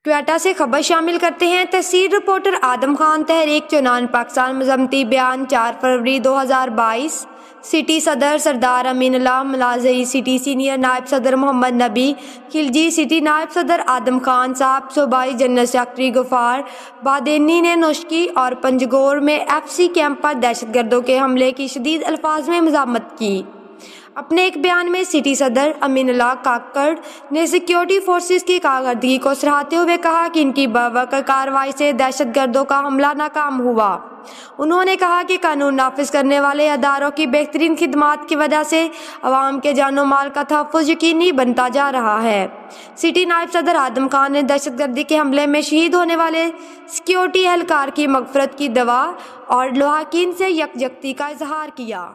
Toyota سے خبر شامل کرتے ہیں۔ تحصیل رپورٹر آدم خان، تحریک چنان پاکستان، مذمتی بیان 4 فروری 2022۔ سٹی صدر سردار امین اللہ ملاذی، سٹی سینئر نائب صدر محمد نبی خلجی، سٹی نائب صدر آدم خان صاحب، صوبائی جنرل سیکرٹری غفار بادینی نے نوشکی اور پنجگور میں ایف سی کیمپ پر دہشت گردوں کے حملے کی شدید الفاظ میں مذمت کی۔ اپنے ایک بیان میں سٹی صدر امین اللہ کاکڑ نے سیکیورٹی فورسز کی کارکردگی کو سراہتے ہوئے کہا کہ ان کی بروقت کارروائی سے دہشت گردوں کا حملہ ناکام ہوا۔ انہوں نے کہا کہ قانون نافذ کرنے والے اداروں کی بہترین خدمات کی وجہ سے عوام کے جان و مال کا تحفظ یقینی بنتا جا رہا ہے۔ سٹی نائب صدر آدم خان نے دہشت گردی کے حملے میں شہید ہونے والے سیکیورٹی اہلکار کی مغفرت کی دعا اور لواحقین سے یکجہتی کا اظہار کیا۔